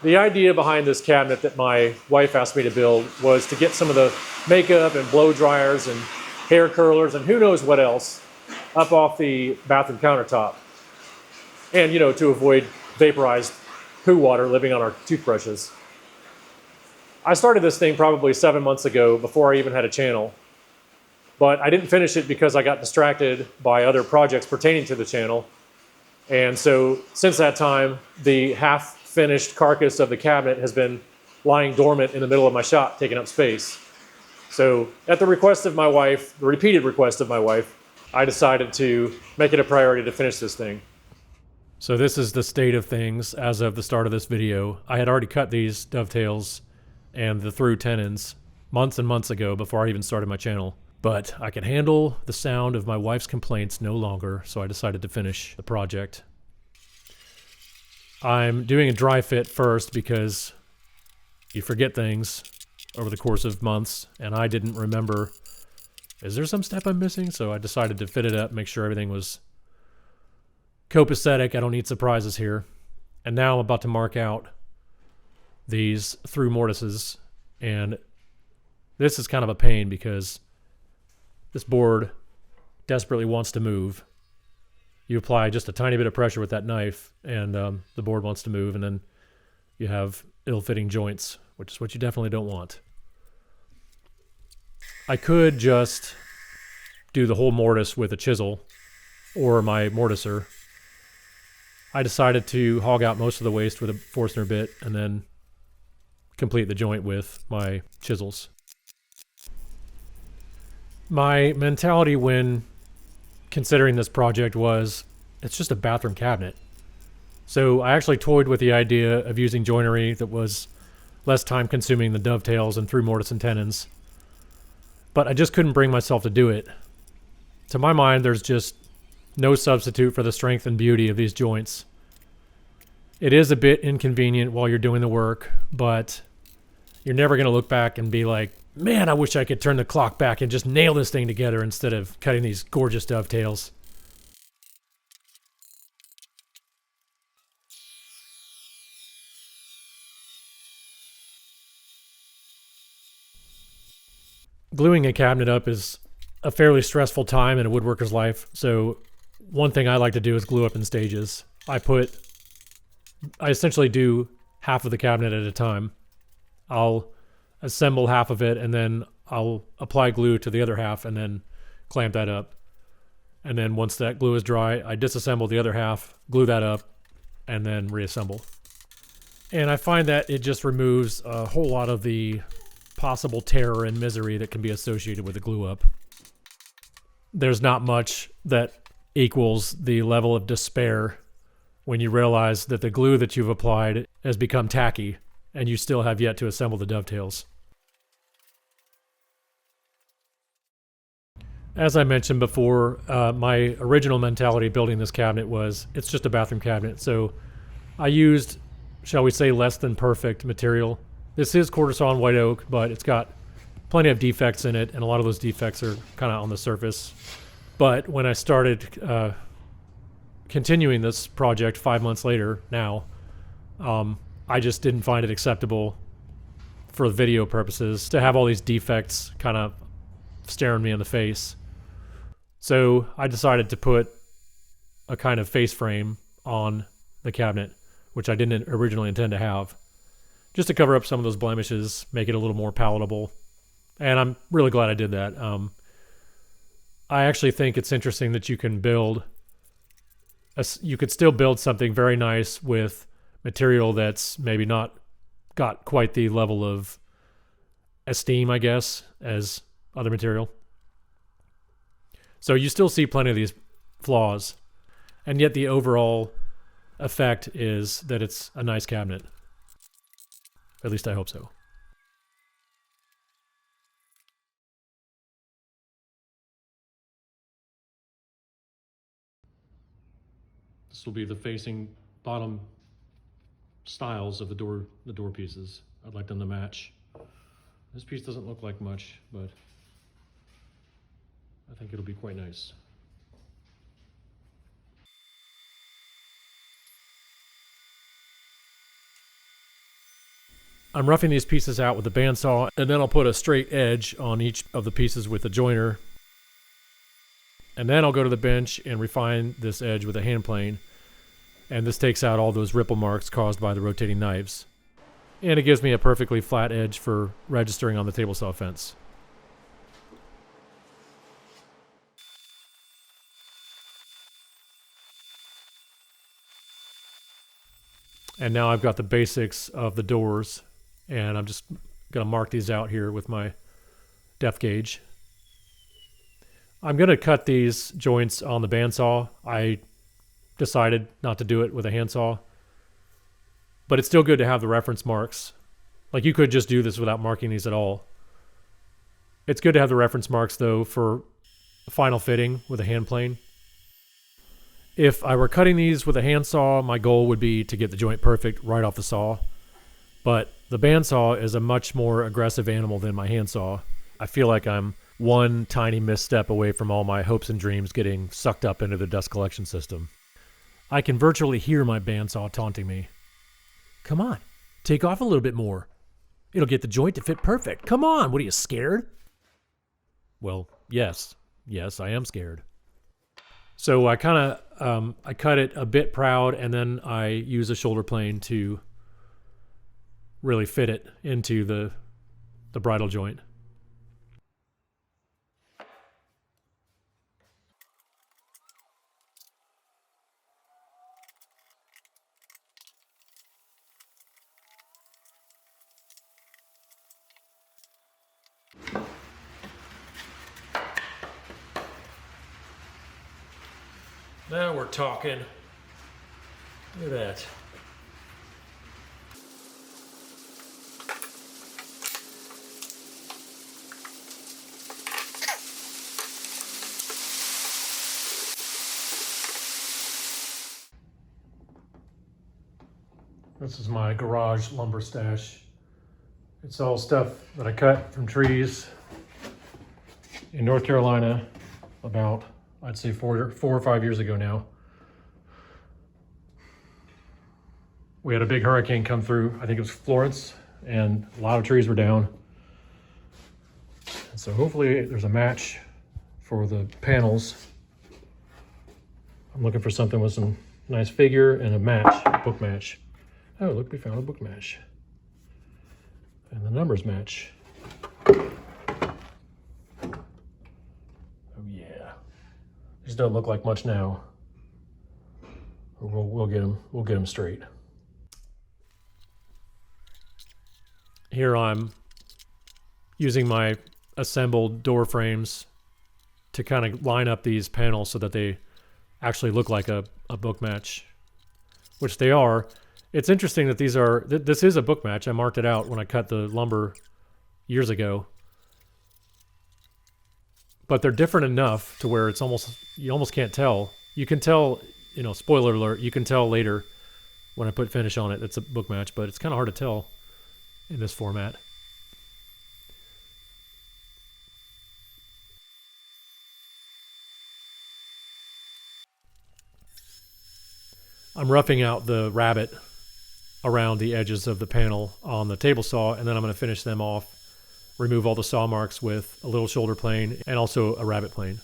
The idea behind this cabinet that my wife asked me to build was to get some of the makeup and blow dryers and hair curlers and who knows what else up off the bathroom countertop. And, you know, to avoid vaporized poo water living on our toothbrushes. I started this thing probably 7 months ago before I even had a channel. But I didn't finish it because I got distracted by other projects pertaining to the channel. And so since that time, the half-finished carcass of the cabinet has been lying dormant in the middle of my shop, taking up space. So at the request of my wife, the repeated request of my wife, I decided to make it a priority to finish this thing. So this is the state of things as of the start of this video. I had already cut these dovetails and the through tenons months and months ago before I even started my channel. But I could handle the sound of my wife's complaints no longer, so I decided to finish the project. I'm doing a dry fit first because you forget things over the course of months, and I didn't remember, is there some step I'm missing? So I decided to fit it up, make sure everything was copacetic. I don't need surprises here. And now I'm about to mark out these through mortises, and this is kind of a pain because this board desperately wants to move. You apply just a tiny bit of pressure with that knife, and the board wants to move, and then you have ill-fitting joints, which is what you definitely don't want. I could just do the whole mortise with a chisel or my mortiser. I decided to hog out most of the waste with a Forstner bit and then complete the joint with my chisels. My mentality when considering this project was, it's just a bathroom cabinet. So I actually toyed with the idea of using joinery that was less time consuming than dovetails and through mortise and tenons. But I just couldn't bring myself to do it. To my mind, there's just no substitute for the strength and beauty of these joints. It is a bit inconvenient while you're doing the work, but you're never going to look back and be like, man, I wish I could turn the clock back and just nail this thing together instead of cutting these gorgeous dovetails. Gluing a cabinet up is a fairly stressful time in a woodworker's life, so one thing I like to do is glue up in stages. I essentially do half of the cabinet at a time. I'll assemble half of it, and then I'll apply glue to the other half and then clamp that up. And then once that glue is dry, I disassemble the other half, glue that up, and then reassemble. And I find that it just removes a whole lot of the possible terror and misery that can be associated with a glue up. There's not much that equals the level of despair when you realize that the glue that you've applied has become tacky and you still have yet to assemble the dovetails. As I mentioned before, my original mentality building this cabinet was, it's just a bathroom cabinet. So I used, shall we say, less than perfect material. This is quarter sawn white oak, but it's got plenty of defects in it, and a lot of those defects are kind of on the surface. But when I started continuing this project 5 months later now, I just didn't find it acceptable for video purposes to have all these defects kind of staring me in the face. So I decided to put a kind of face frame on the cabinet, which I didn't originally intend to have, just to cover up some of those blemishes, make it a little more palatable. And I'm really glad I did that. I actually think it's interesting that you can you could still build something very nice with material that's maybe not got quite the level of esteem, I guess, as other material. So you still see plenty of these flaws, and yet the overall effect is that it's a nice cabinet. At least I hope so. This will be the facing bottom styles of the door pieces. I'd like them to match. This piece doesn't look like much, but I think it'll be quite nice. I'm roughing these pieces out with the bandsaw, and then I'll put a straight edge on each of the pieces with a joiner. And then I'll go to the bench and refine this edge with a hand plane. And this takes out all those ripple marks caused by the rotating knives. And it gives me a perfectly flat edge for registering on the table saw fence. And now I've got the basics of the doors, and I'm just going to mark these out here with my depth gauge. I'm going to cut these joints on the bandsaw. I decided not to do it with a handsaw, but it's still good to have the reference marks. Like, you could just do this without marking these at all. It's good to have the reference marks, though, for final fitting with a hand plane. If I were cutting these with a handsaw, my goal would be to get the joint perfect right off the saw. But the bandsaw is a much more aggressive animal than my handsaw. I feel like I'm one tiny misstep away from all my hopes and dreams getting sucked up into the dust collection system. I can virtually hear my bandsaw taunting me. Come on, take off a little bit more. It'll get the joint to fit perfect. Come on, what are you, scared? Well, yes, I am scared. So I kind of, I cut it a bit proud, and then I use a shoulder plane to really fit it into the bridle joint. Now we're talking. Look at that. This is my garage lumber stash. It's all stuff that I cut from trees in North Carolina about, I'd say 4 or 5 years ago now. We had a big hurricane come through, I think it was Florence, and a lot of trees were down. And so hopefully there's a match for the panels. I'm looking for something with some nice figure and a match, a book match. Oh, look, we found a book match. And the numbers match. Oh yeah. These don't look like much now. We'll get them. We'll get them straight. Here I'm using my assembled door frames to kind of line up these panels so that they actually look like a book match, which they are. It's interesting that this is a book match. I marked it out when I cut the lumber years ago. But they're different enough to where you almost can't tell. You can tell, spoiler alert, you can tell later when I put finish on it, it's a book match, but it's kind of hard to tell in this format. I'm roughing out the rabbet around the edges of the panel on the table saw, and then I'm going to finish them off, remove all the saw marks with a little shoulder plane and also a rabbet plane.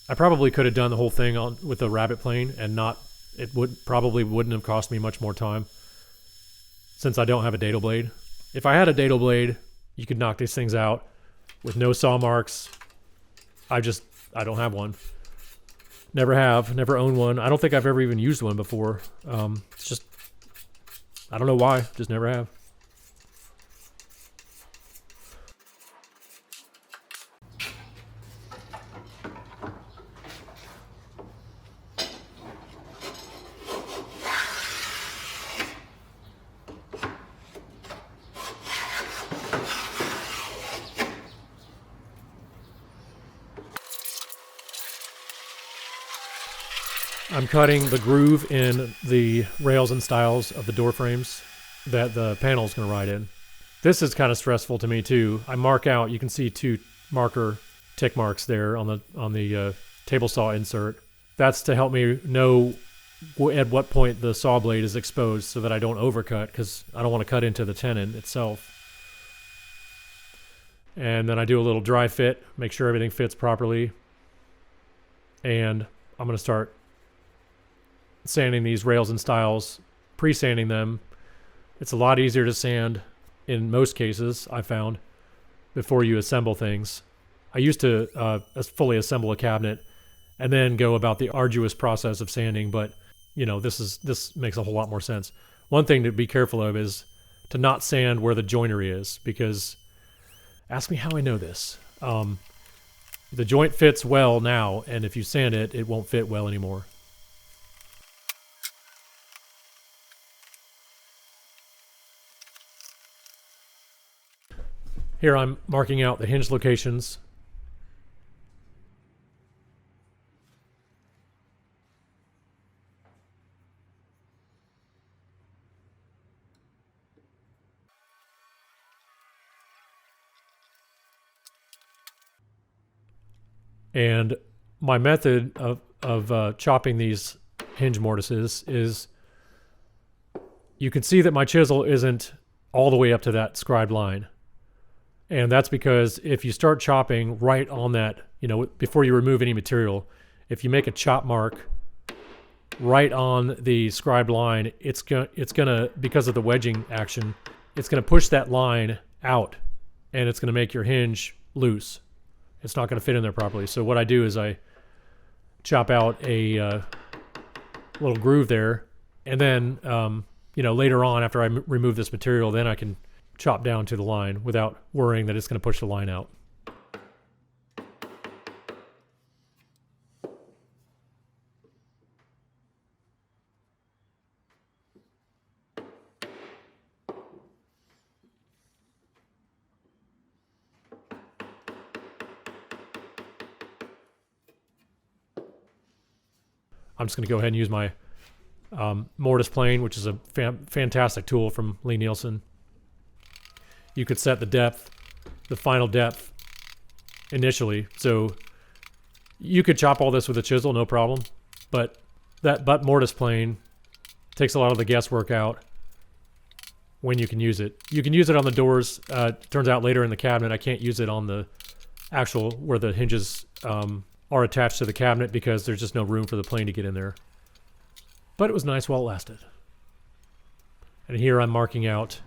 I probably could have done the whole thing with a rabbet plane and it probably wouldn't have cost me much more time since I don't have a dado blade. If I had a dado blade, you could knock these things out with no saw marks. I don't have one. Never owned one. I don't think I've ever even used one before. It's just, I don't know why, just never have. I'm cutting the groove in the rails and stiles of the door frames that the panel is going to ride in. This is kind of stressful to me too. I mark out, you can see 2 marker tick marks there on the table saw insert. That's to help me know at what point the saw blade is exposed so that I don't overcut, because I don't want to cut into the tenon itself. And then I do a little dry fit, make sure everything fits properly. And I'm going to start sanding these rails and stiles, pre-sanding them. It's a lot easier to sand in most cases, I found, before you assemble things. I used to fully assemble a cabinet and then go about the arduous process of sanding, but you know, this makes a whole lot more sense. One thing to be careful of is to not sand where the joinery is, because ask me how I know this. The joint fits well now, and if you sand it, it won't fit well anymore. Here I'm marking out the hinge locations. And my method of chopping these hinge mortises is, you can see that my chisel isn't all the way up to that scribed line. And that's because if you start chopping right on that, you know, before you remove any material, if you make a chop mark right on the scribed line, it's gonna, because of the wedging action, it's gonna push that line out, and it's gonna make your hinge loose. It's not gonna fit in there properly. So what I do is I chop out a little groove there, and then you know, later on after I remove this material, then I can chop down to the line without worrying that it's going to push the line out. I'm just going to go ahead and use my mortise plane, which is a fantastic tool from Lee Nielsen. You could set the depth, the final depth, initially. So you could chop all this with a chisel, no problem. But that butt mortise plane takes a lot of the guesswork out when you can use it. You can use it on the doors. Turns out later in the cabinet, I can't use it on the actual, where the hinges are attached to the cabinet, because there's just no room for the plane to get in there. But it was nice while it lasted. And here I'm marking out.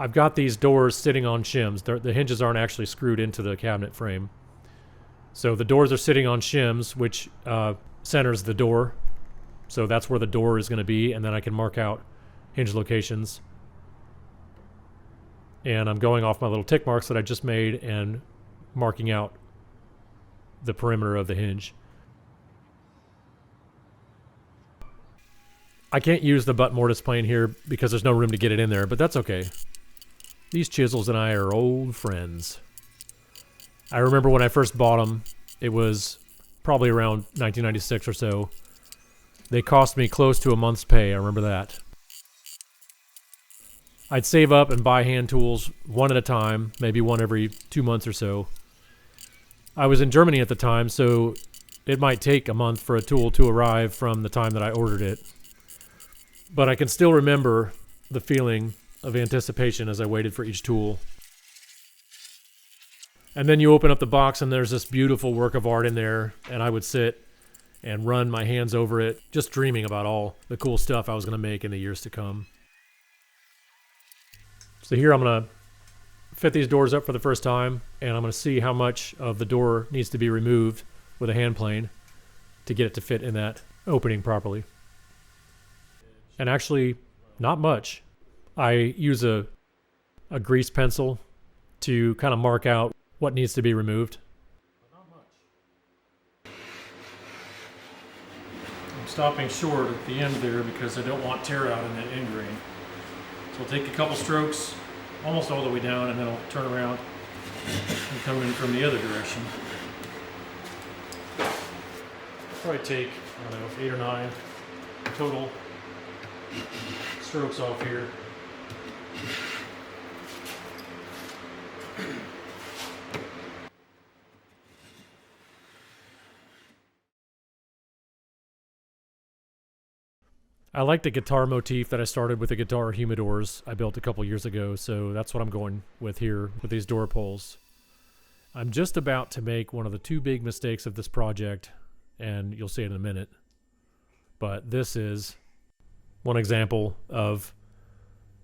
I've got these doors sitting on shims. The hinges aren't actually screwed into the cabinet frame. So the doors are sitting on shims, which centers the door. So that's where the door is going to be, and then I can mark out hinge locations. And I'm going off my little tick marks that I just made and marking out the perimeter of the hinge. I can't use the butt mortise plane here because there's no room to get it in there, but that's okay. These chisels and I are old friends. I remember when I first bought them, it was probably around 1996 or so. They cost me close to a month's pay, I remember that. I'd save up and buy hand tools one at a time, maybe one every 2 months or so. I was in Germany at the time, so it might take a month for a tool to arrive from the time that I ordered it. But I can still remember the feeling of anticipation as I waited for each tool. And then you open up the box and there's this beautiful work of art in there, and I would sit and run my hands over it, just dreaming about all the cool stuff I was going to make in the years to come. So here I'm going to fit these doors up for the first time, and I'm going to see how much of the door needs to be removed with a hand plane to get it to fit in that opening properly. And actually, not much. I use a grease pencil to kind of mark out what needs to be removed. But not much. I'm stopping short at the end there because I don't want tear out in that end grain. So I'll take a couple strokes almost all the way down, and then I'll turn around and come in from the other direction. Probably take, I don't know, 8 or 9 total strokes off here. I like the guitar motif that I started with the guitar humidors I built a couple years ago, so that's what I'm going with here with these door pulls. I'm just about to make one of the two big mistakes of this project, and you'll see it in a minute. But this is one example of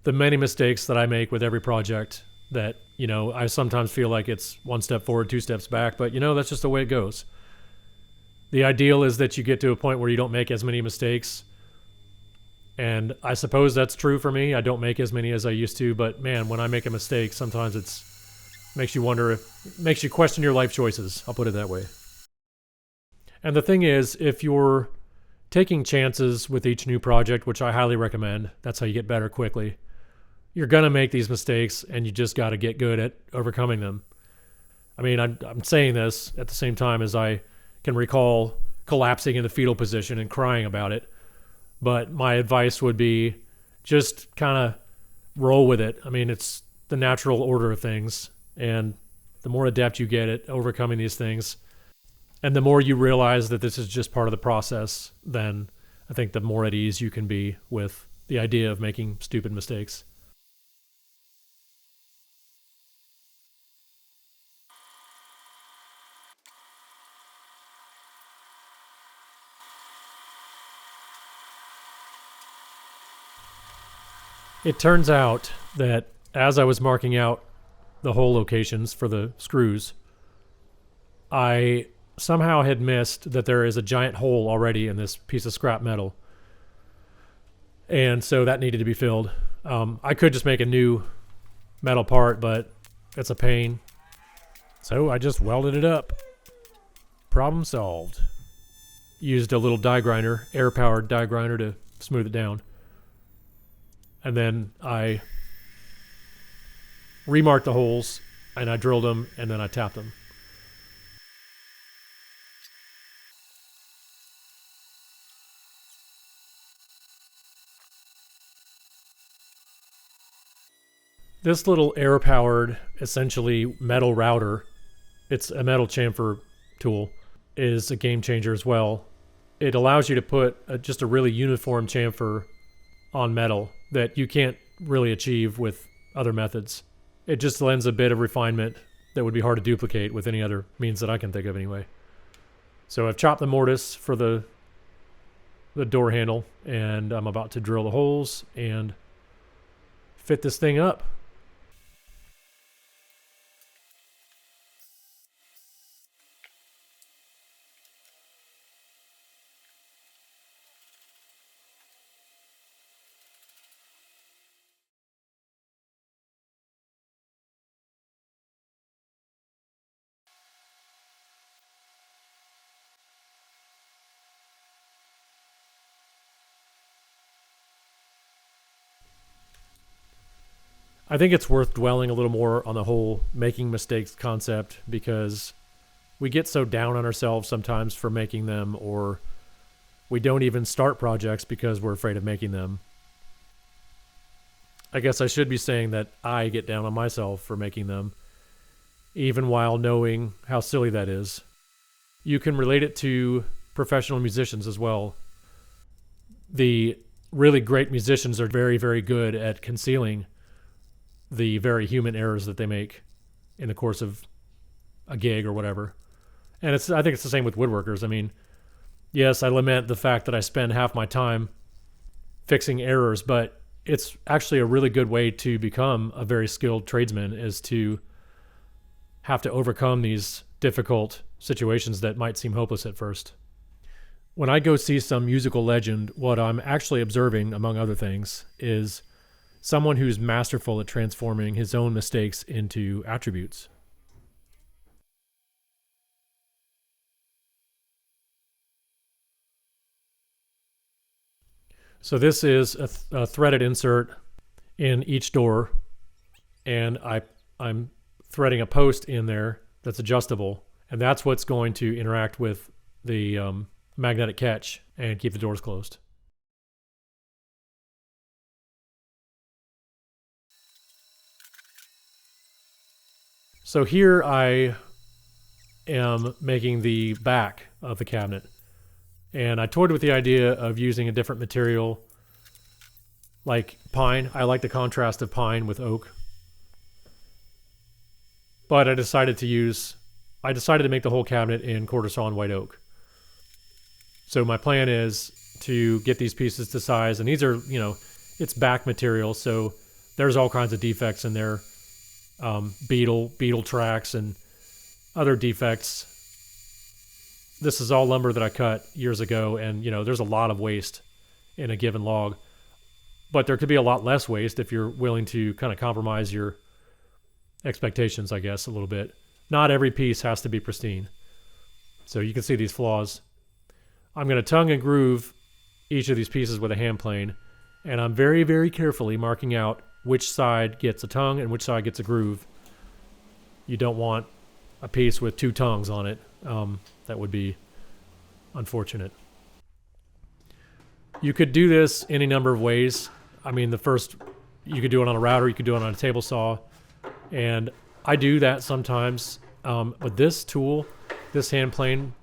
the many mistakes that I make with every project that, you know, I sometimes feel like it's one step forward, two steps back, but you know, that's just the way it goes. The ideal is that you get to a point where you don't make as many mistakes. And I suppose that's true for me. I don't make as many as I used to, but man, when I make a mistake, sometimes makes you question your life choices. I'll put it that way. And the thing is, if you're taking chances with each new project, which I highly recommend, that's how you get better quickly. You're going to make these mistakes and you just got to get good at overcoming them. I mean, I'm saying this at the same time as I can recall collapsing in the fetal position and crying about it. But my advice would be just kind of roll with it. I mean, it's the natural order of things. And the more adept you get at overcoming these things, and the more you realize that this is just part of the process, then I think the more at ease you can be with the idea of making stupid mistakes. It turns out that as I was marking out the hole locations for the screws, I somehow had missed that there is a giant hole already in this piece of scrap metal. And so that needed to be filled. I could just make a new metal part, but it's a pain. So I just welded it up. Problem solved. Used a little die grinder, air-powered die grinder to smooth it down. And then I remarked the holes, and I drilled them, and then I tapped them. This little air-powered, essentially metal router, it's a metal chamfer tool, is a game changer as well. It allows you to put just a really uniform chamfer on metal that you can't really achieve with other methods. It just lends a bit of refinement that would be hard to duplicate with any other means that I can think of anyway. So I've chopped the mortise for the door handle, and I'm about to drill the holes and fit this thing up. I think it's worth dwelling a little more on the whole making mistakes concept, because we get so down on ourselves sometimes for making them, or we don't even start projects because we're afraid of making them. I guess I should be saying that I get down on myself for making them, even while knowing how silly that is. You can relate it to professional musicians as well. The really great musicians are very, very good at concealing the very human errors that they make in the course of a gig or whatever. And I think it's the same with woodworkers. I mean, yes, I lament the fact that I spend half my time fixing errors, but it's actually a really good way to become a very skilled tradesman, is to have to overcome these difficult situations that might seem hopeless at first. When I go see some musical legend, what I'm actually observing, among other things, is someone who's masterful at transforming his own mistakes into attributes. So this is a threaded insert in each door, and I'm threading a post in there that's adjustable, and that's what's going to interact with the magnetic catch and keep the doors closed. So here I am making the back of the cabinet, and I toyed with the idea of using a different material like pine. I like the contrast of pine with oak. But I decided to make the whole cabinet in quarter sawn white oak. So my plan is to get these pieces to size, and these are, it's back material, so there's all kinds of defects in there, beetle tracks and other defects. This is all lumber that I cut years ago, and there's a lot of waste in a given log, but there could be a lot less waste if you're willing to kind of compromise your expectations, I guess, a little bit. Not every piece has to be pristine. So you can see these flaws. I'm going to tongue and groove each of these pieces with a hand plane, and I'm very, very carefully marking out which side gets a tongue and which side gets a groove. You don't want a piece with two tongues on it. That would be unfortunate. You could do this any number of ways. I mean, you could do it on a router, you could do it on a table saw, and I do that sometimes. But this tool, this hand plane,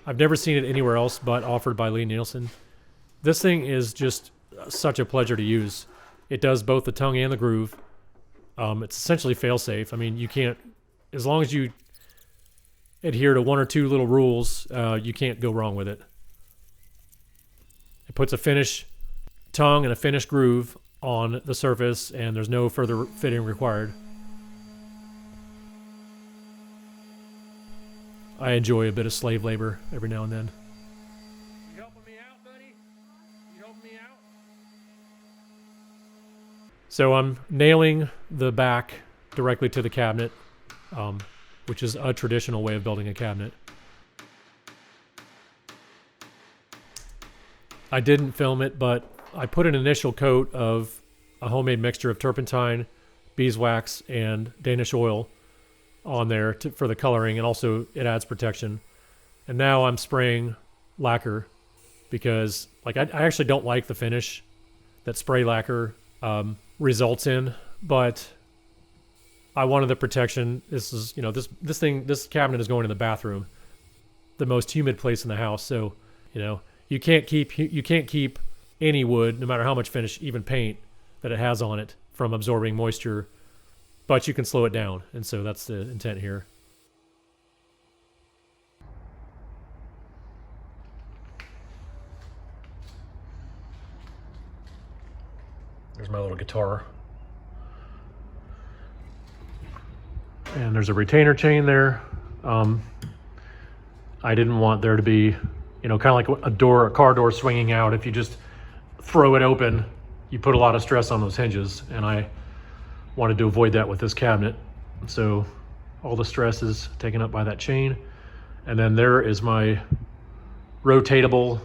I've never seen it anywhere else but offered by Lee Nielsen. This thing is just such a pleasure to use. It does both the tongue and the groove. It's essentially fail-safe. I mean, you can't, as long as you adhere to one or two little rules, you can't go wrong with it. It puts a finish tongue and a finish groove on the surface, and there's no further fitting required. I enjoy a bit of slave labor every now and then. You helping me out, buddy? You helping me out? So I'm nailing the back directly to the cabinet, which is a traditional way of building a cabinet. I didn't film it, but I put an initial coat of a homemade mixture of turpentine, beeswax, and Danish oil on there for the coloring, and also it adds protection. And now I'm spraying lacquer because I actually don't like the finish that spray lacquer results in, but I wanted the protection. This is, this cabinet is going in the bathroom, the most humid place in the house. So, you can't keep any wood, no matter how much finish, even paint that it has on it, from absorbing moisture, but you can slow it down. And so that's the intent here. There's my little guitar. And there's a retainer chain there. I didn't want there to be, kind of like a car door swinging out. If you just throw it open, you put a lot of stress on those hinges, and I wanted to avoid that with this cabinet. So all the stress is taken up by that chain. And then there is my rotatable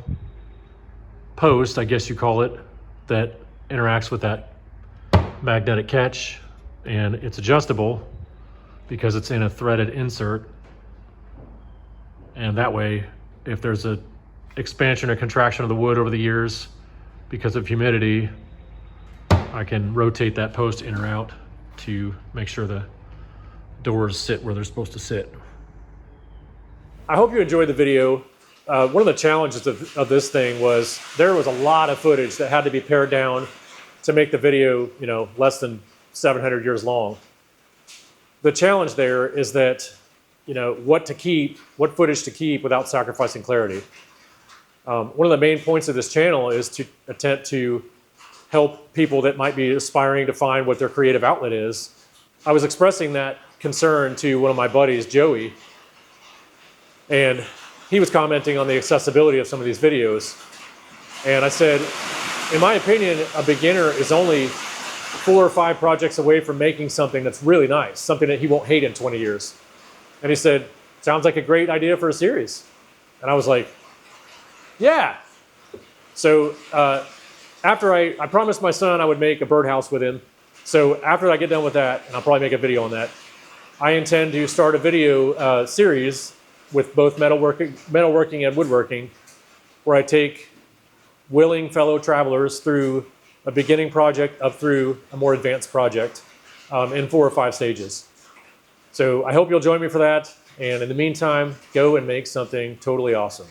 post, I guess you call it, that interacts with that magnetic catch, and it's adjustable because it's in a threaded insert. And that way, if there's a expansion or contraction of the wood over the years because of humidity, I can rotate that post in or out to make sure the doors sit where they're supposed to sit. I hope you enjoyed the video. One of the challenges of this thing was there was a lot of footage that had to be pared down to make the video, less than 700 years long. The challenge there is that, what footage to keep without sacrificing clarity. One of the main points of this channel is to attempt to help people that might be aspiring to find what their creative outlet is. I was expressing that concern to one of my buddies, Joey, and he was commenting on the accessibility of some of these videos. And I said, in my opinion, a beginner is only 4 or 5 projects away from making something that's really nice, something that he won't hate in 20 years. And he said, sounds like a great idea for a series. And I was like, yeah. So after I promised my son I would make a birdhouse with him. So after I get done with that, and I'll probably make a video on that, I intend to start a video series with both metalworking and woodworking, where I take willing fellow travelers through a beginning project up through a more advanced project in 4 or 5 stages. So I hope you'll join me for that. And in the meantime, go and make something totally awesome.